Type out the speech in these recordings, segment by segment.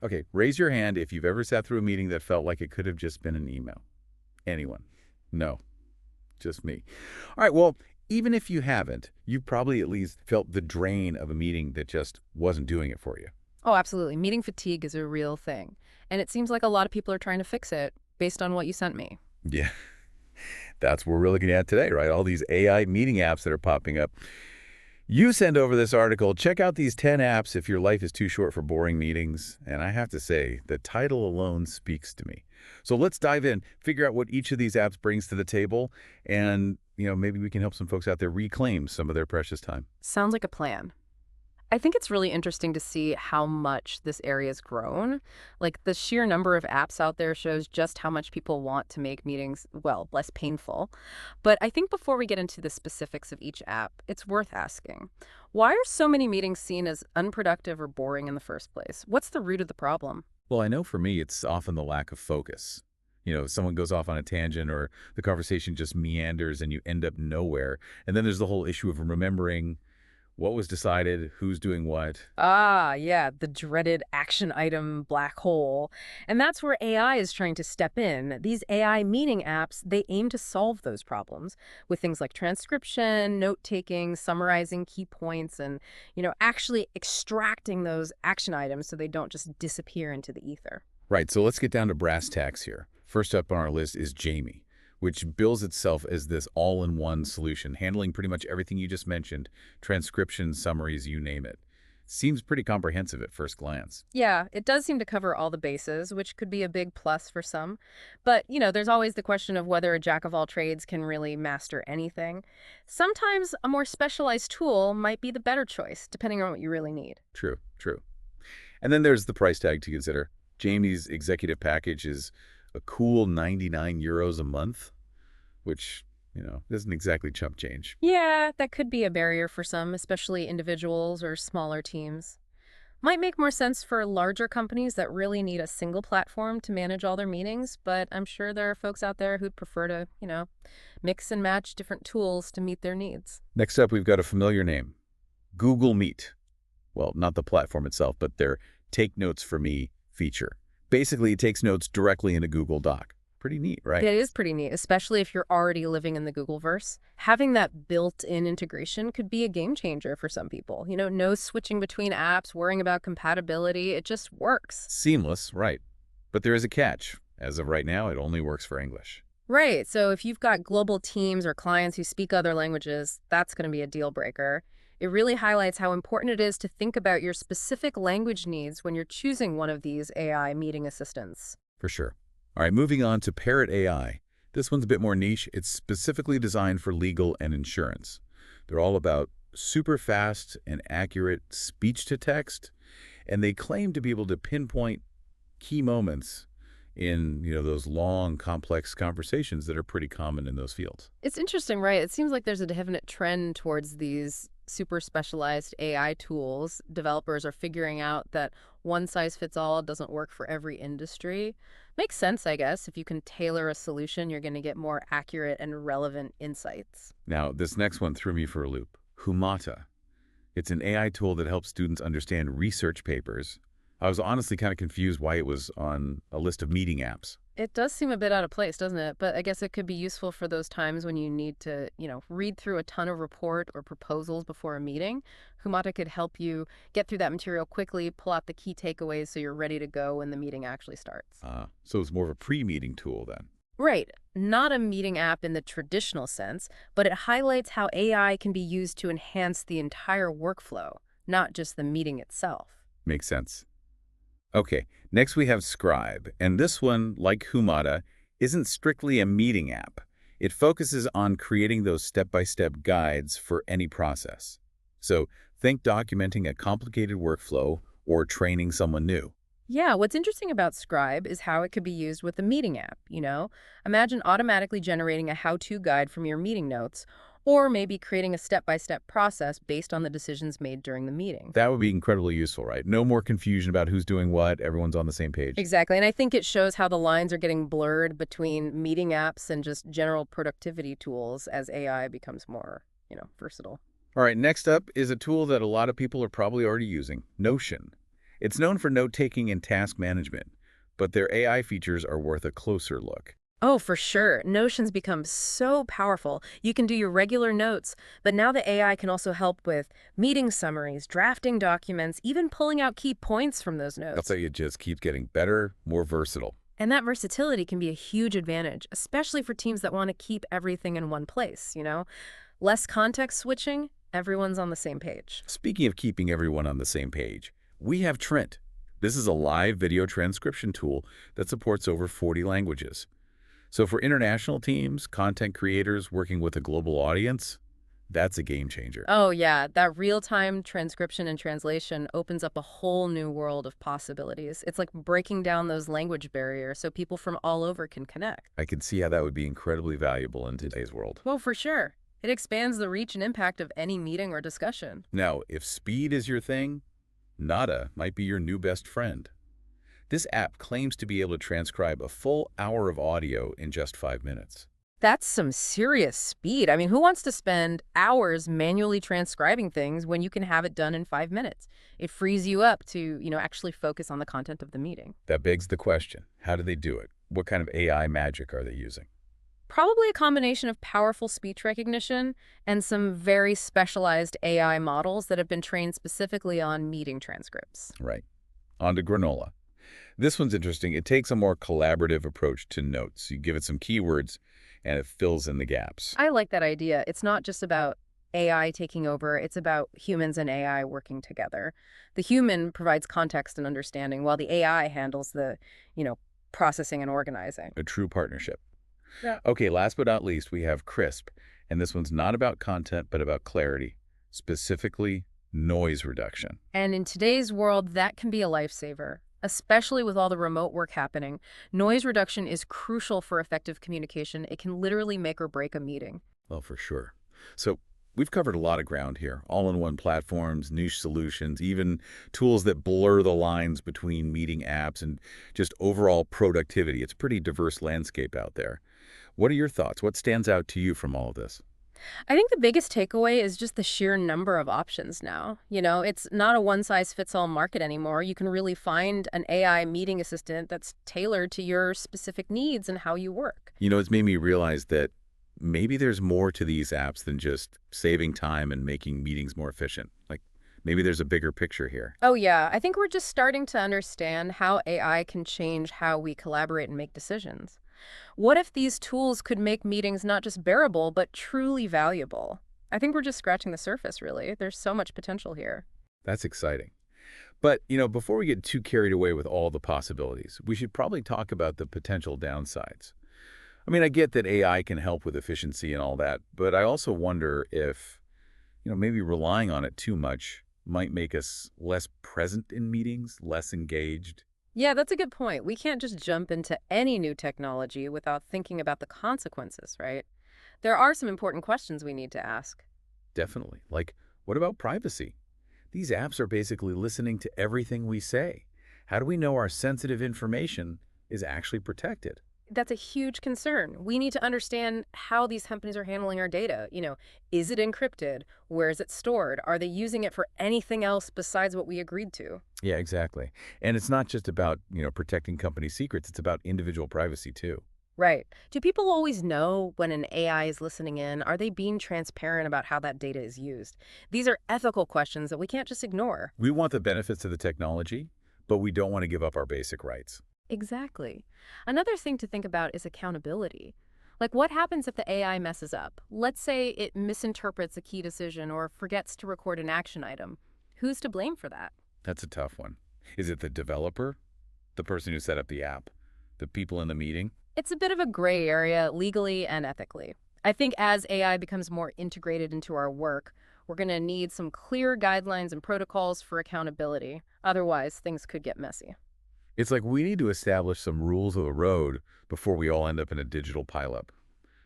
Okay, raise your hand if you've ever sat through a meeting that felt like it could have just been an email. Anyone? No, just me. All right, well, even if you haven't, you've probably at least felt the drain of a meeting that just wasn't doing it for you. Oh, absolutely. Meeting fatigue is a real thing. And it seems like a lot of people are trying to fix it based on what you sent me. Yeah, that's what we're looking at today, right? All these AI meeting apps that are popping up. You send over this article. Check out these 10 apps if your life is too short for boring meetings. And I have to say, the title alone speaks to me. So let's dive in, figure out what each of these apps brings to the table, and maybe we can help some folks out there reclaim some of their precious time. Sounds like a plan. I think it's really interesting to see how much this area's grown. Like the sheer number of apps out there shows just how much people want to make meetings, well, less painful. But I think before we get into the specifics of each app, it's worth asking, why are so many meetings seen as unproductive or boring in the first place? What's the root of the problem? Well, I know for me, it's often the lack of focus. Someone goes off on a tangent or the conversation just meanders and you end up nowhere. And then there's the whole issue of remembering what was decided, who's doing what. Ah, yeah, the dreaded action item black hole. And that's where AI is trying to step in. These AI meeting apps, they aim to solve those problems with things like transcription, note-taking, summarizing key points, and, actually extracting those action items so they don't just disappear into the ether. Right, so let's get down to brass tacks here. First up on our list is Jamie, which bills itself as this all-in-one solution, handling pretty much everything you just mentioned, transcription, summaries, you name it. Seems pretty comprehensive at first glance. Yeah, it does seem to cover all the bases, which could be a big plus for some. But, there's always the question of whether a jack of all trades can really master anything. Sometimes a more specialized tool might be the better choice, depending on what you really need. True, true. And then there's the price tag to consider. Jamie's executive package is a cool 99 euros a month, which, isn't exactly chump change. Yeah, that could be a barrier for some, especially individuals or smaller teams. Might make more sense for larger companies that really need a single platform to manage all their meetings, but I'm sure there are folks out there who'd prefer to, mix and match different tools to meet their needs. Next up, we've got a familiar name, Google Meet. Well, not the platform itself, but their Take Notes for Me feature. Basically, it takes notes directly into Google Doc. Pretty neat, right? That is pretty neat, especially if you're already living in the Googleverse. Having that built-in integration could be a game changer for some people. No switching between apps, worrying about compatibility. It just works. Seamless, right. But there is a catch. As of right now, it only works for English. Right. So if you've got global teams or clients who speak other languages, that's going to be a deal breaker. It really highlights how important it is to think about your specific language needs when you're choosing one of these AI meeting assistants. For sure. All right, moving on to Parrot AI. This one's a bit more niche. It's specifically designed for legal and insurance. They're all about super fast and accurate speech-to-text, and they claim to be able to pinpoint key moments in those long, complex conversations that are pretty common in those fields. It's interesting, right? It seems like there's a definite trend towards these super specialized AI tools. Developers are figuring out that one size fits all doesn't work for every industry. Makes sense, I guess. If you can tailor a solution, you're going to get more accurate and relevant insights. Now, this next one threw me for a loop. Humata. It's an AI tool that helps students understand research papers. I was honestly kind of confused why it was on a list of meeting apps. It does seem a bit out of place, doesn't it? But I guess it could be useful for those times when you need to, read through a ton of report or proposals before a meeting. Humata could help you get through that material quickly, pull out the key takeaways so you're ready to go when the meeting actually starts. So it's more of a pre-meeting tool then. Right. Not a meeting app in the traditional sense, but it highlights how AI can be used to enhance the entire workflow, not just the meeting itself. Makes sense. Okay, next we have Scribe, and this one, like Humata, isn't strictly a meeting app. It focuses on creating those step-by-step guides for any process. So think documenting a complicated workflow or training someone new. Yeah, what's interesting about Scribe is how it could be used with a meeting app. Imagine automatically generating a how-to guide from your meeting notes, or maybe creating a step-by-step process based on the decisions made during the meeting. That would be incredibly useful, right? No more confusion about who's doing what, everyone's on the same page. Exactly, and I think it shows how the lines are getting blurred between meeting apps and just general productivity tools as AI becomes more, versatile. All right, next up is a tool that a lot of people are probably already using, Notion. It's known for note-taking and task management, but their AI features are worth a closer look. Oh, for sure. Notion's become so powerful. You can do your regular notes, but now the AI can also help with meeting summaries, drafting documents, even pulling out key points from those I'll notes. tell you, it just keeps getting better, more versatile. And that versatility can be a huge advantage, especially for teams that want to keep everything in one place. Less context switching, everyone's on the same page. Speaking of keeping everyone on the same page, we have Trent. This is a live video transcription tool that supports over 40 languages. So for international teams, content creators working with a global audience, that's a game changer. Oh, yeah, that real-time transcription and translation opens up a whole new world of possibilities. It's like breaking down those language barriers so people from all over can connect. I can see how that would be incredibly valuable in today's world. Well, for sure. It expands the reach and impact of any meeting or discussion. Now, if speed is your thing, Nada might be your new best friend. This app claims to be able to transcribe a full hour of audio in just 5 minutes. That's some serious speed. I mean, who wants to spend hours manually transcribing things when you can have it done in 5 minutes? It frees you up to actually focus on the content of the meeting. That begs the question, how do they do it? What kind of AI magic are they using? Probably a combination of powerful speech recognition and some very specialized AI models that have been trained specifically on meeting transcripts. Right. On to granola. This one's interesting. It takes a more collaborative approach to notes. You give it some keywords, and it fills in the gaps. I like that idea. It's not just about AI taking over, it's about humans and AI working together. The human provides context and understanding, while the AI handles the processing and organizing. A true partnership. Yeah. Okay, last but not least, we have CRISP. And this one's not about content, but about clarity, specifically noise reduction. And in today's world, that can be a lifesaver, especially with all the remote work happening. Noise reduction is crucial for effective communication. It can literally make or break a meeting. Well, for sure. So we've covered a lot of ground here. All-in-one platforms, niche solutions, even tools that blur the lines between meeting apps and just overall productivity. It's a pretty diverse landscape out there. What are your thoughts? What stands out to you from all of this? I think the biggest takeaway is just the sheer number of options now. It's not a one-size-fits-all market anymore. You can really find an AI meeting assistant that's tailored to your specific needs and how you work. It's made me realize that maybe there's more to these apps than just saving time and making meetings more efficient. Like maybe there's a bigger picture here. Oh, yeah. I think we're just starting to understand how AI can change how we collaborate and make decisions. What if these tools could make meetings not just bearable, but truly valuable? I think we're just scratching the surface, really. There's so much potential here. That's exciting. But, before we get too carried away with all the possibilities, we should probably talk about the potential downsides. I mean, I get that AI can help with efficiency and all that, but I also wonder if, maybe relying on it too much might make us less present in meetings, less engaged. Yeah, that's a good point. We can't just jump into any new technology without thinking about the consequences, right? There are some important questions we need to ask. Definitely. Like, what about privacy? These apps are basically listening to everything we say. How do we know our sensitive information is actually protected? That's a huge concern. We need to understand how these companies are handling our data. Is it encrypted? Where is it stored? Are they using it for anything else besides what we agreed to? Yeah, exactly. And it's not just about, protecting company secrets. It's about individual privacy, too. Right. Do people always know when an AI is listening in? Are they being transparent about how that data is used? These are ethical questions that we can't just ignore. We want the benefits of the technology, but we don't want to give up our basic rights. Exactly. Another thing to think about is accountability. Like, what happens if the AI messes up? Let's say it misinterprets a key decision or forgets to record an action item. Who's to blame for that? That's a tough one. Is it the developer? The person who set up the app? The people in the meeting? It's a bit of a gray area legally and ethically. I think as AI becomes more integrated into our work, we're going to need some clear guidelines and protocols for accountability. Otherwise, things could get messy. It's like we need to establish some rules of the road before we all end up in a digital pileup.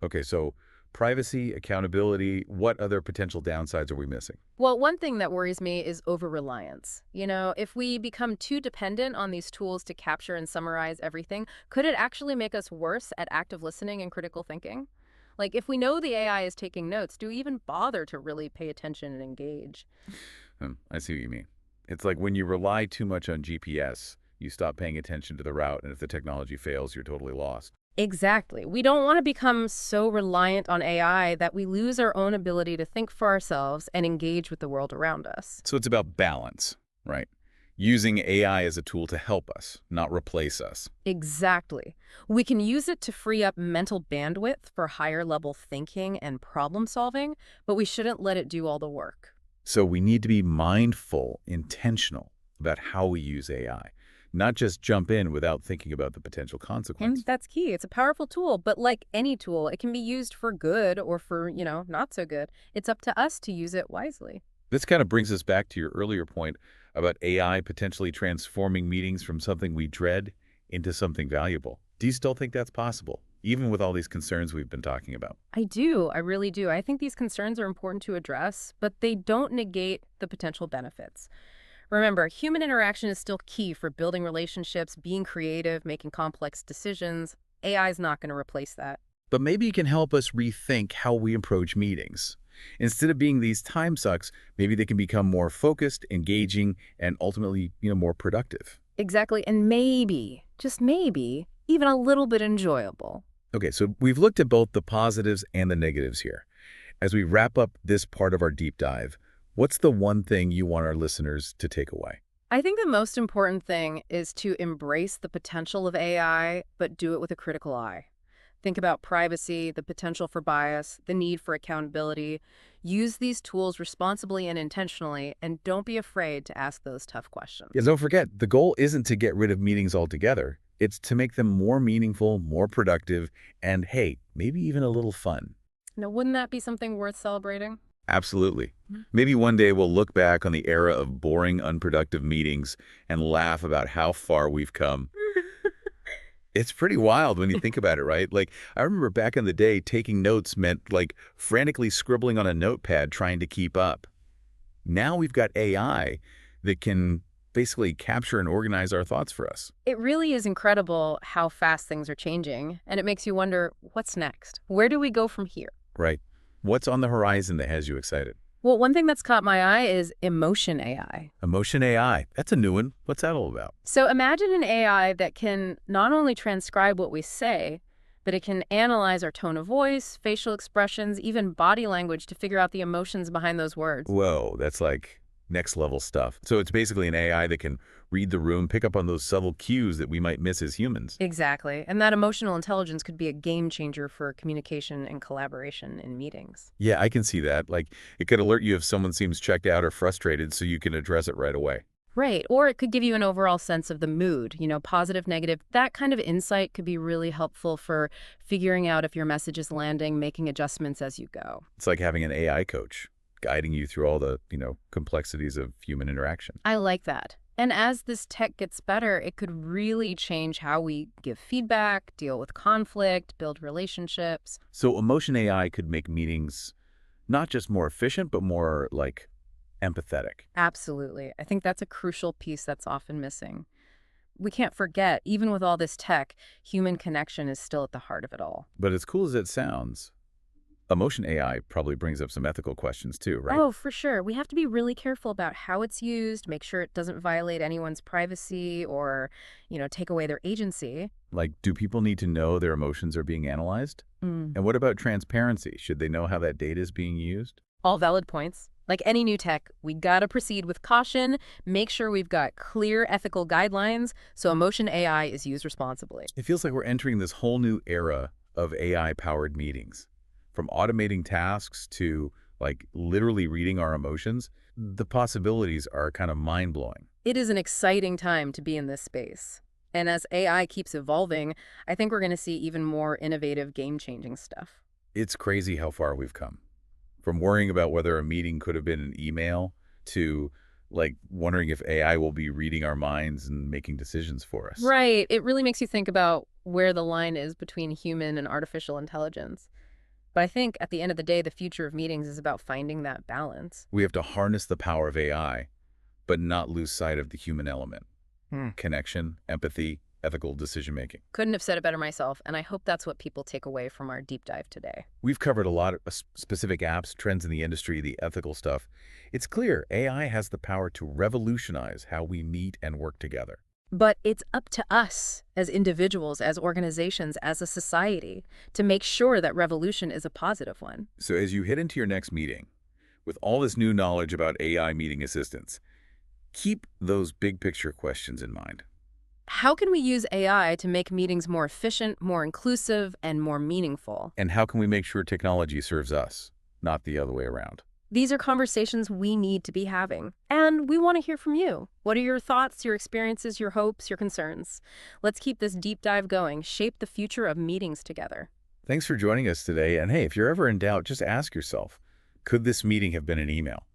Okay, so privacy, accountability, what other potential downsides are we missing? Well, one thing that worries me is over-reliance. If we become too dependent on these tools to capture and summarize everything, could it actually make us worse at active listening and critical thinking? Like, if we know the AI is taking notes, do we even bother to really pay attention and engage? I see what you mean. It's like when you rely too much on GPS, you stop paying attention to the route, and if the technology fails, you're totally lost. Exactly. We don't want to become so reliant on AI that we lose our own ability to think for ourselves and engage with the world around us. So it's about balance, right? Using AI as a tool to help us, not replace us. Exactly. We can use it to free up mental bandwidth for higher level thinking and problem solving, but we shouldn't let it do all the work. So we need to be mindful, intentional about how we use AI, not just jump in without thinking about the potential And consequence. that's key. It's a powerful tool, but like any tool, it can be used for good or for, not so good. It's up to us to use it wisely. This kind of brings us back to your earlier point about AI potentially transforming meetings from something we dread into something valuable. Do you still think that's possible, even with all these concerns we've been talking about? I do. I really do. I think these concerns are important to address, but they don't negate the potential benefits. Remember, human interaction is still key for building relationships, being creative, making complex decisions. AI is not going to replace that. But maybe it can help us rethink how we approach meetings. Instead of being these time sucks, maybe they can become more focused, engaging, and ultimately, more productive. Exactly. And maybe, just maybe, even a little bit enjoyable. Okay, so we've looked at both the positives and the negatives here. As we wrap up this part of our deep dive, what's the one thing you want our listeners to take away? I think the most important thing is to embrace the potential of AI, but do it with a critical eye. Think about privacy, the potential for bias, the need for accountability. Use these tools responsibly and intentionally, and don't be afraid to ask those tough Yeah, questions. don't forget, the goal isn't to get rid of meetings altogether. It's to make them more meaningful, more productive, and hey, maybe even a little fun. Now, wouldn't that be something worth celebrating? Absolutely. Maybe one day we'll look back on the era of boring, unproductive meetings and laugh about how far we've come. It's pretty wild when you think about it, right? Like, I remember back in the day, taking notes meant like frantically scribbling on a notepad trying to keep up. Now we've got AI that can basically capture and organize our thoughts for us. It really is incredible how fast things are changing, and it makes you wonder, what's next? Where do we go from here? Right. What's on the horizon that has you excited? Well, one thing that's caught my eye is emotion AI. Emotion AI. That's a new one. What's that all about? So imagine an AI that can not only transcribe what we say, but it can analyze our tone of voice, facial expressions, even body language to figure out the emotions behind those words. Whoa, that's like next level stuff. So it's basically an AI that can read the room, pick up on those subtle cues that we might miss as humans. Exactly. And that emotional intelligence could be a game changer for communication and collaboration in meetings. Yeah, I can see that. Like, it could alert you if someone seems checked out or frustrated so you can address it right away. Right. Or it could give you an overall sense of the mood, positive, negative. That kind of insight could be really helpful for figuring out if your message is landing, making adjustments as you go. It's like having an AI coach guiding you through all the, complexities of human interaction. I like that. And as this tech gets better, it could really change how we give feedback, deal with conflict, build relationships. So emotion AI could make meetings not just more efficient, but more like empathetic. Absolutely. I think that's a crucial piece that's often missing. We can't forget, even with all this tech, human connection is still at the heart of it all. But as cool as it sounds, emotion AI probably brings up some ethical questions too, right? Oh, for sure. We have to be really careful about how it's used, make sure it doesn't violate anyone's privacy or, take away their agency. Like, do people need to know their emotions are being analyzed? Mm. And what about transparency? Should they know how that data is being used? All valid points. Like any new tech, we gotta proceed with caution, make sure we've got clear ethical guidelines so emotion AI is used responsibly. It feels like we're entering this whole new era of AI-powered meetings. From automating tasks to, like, literally reading our emotions, the possibilities are kind of mind-blowing. It is an exciting time to be in this space. And as AI keeps evolving, I think we're going to see even more innovative, game-changing stuff. It's crazy how far we've come. From worrying about whether a meeting could have been an email to, like, wondering if AI will be reading our minds and making decisions for us. Right. It really makes you think about where the line is between human and artificial intelligence. But I think at the end of the day, the future of meetings is about finding that balance. We have to harness the power of AI, but not lose sight of the human element. Hmm. Connection, empathy, ethical decision-making. Couldn't have said it better myself, and I hope that's what people take away from our deep dive today. We've covered a lot of specific apps, trends in the industry, the ethical stuff. It's clear AI has the power to revolutionize how we meet and work together. But it's up to us, as individuals, as organizations, as a society, to make sure that revolution is a positive one. So as you head into your next meeting, with all this new knowledge about AI meeting assistants, keep those big picture questions in mind. How can we use AI to make meetings more efficient, more inclusive, and more meaningful? And how can we make sure technology serves us, not the other way around? These are conversations we need to be having. And we want to hear from you. What are your thoughts, your experiences, your hopes, your concerns? Let's keep this deep dive going, shape the future of meetings together. Thanks for joining us today. And hey, if you're ever in doubt, just ask yourself, could this meeting have been an email?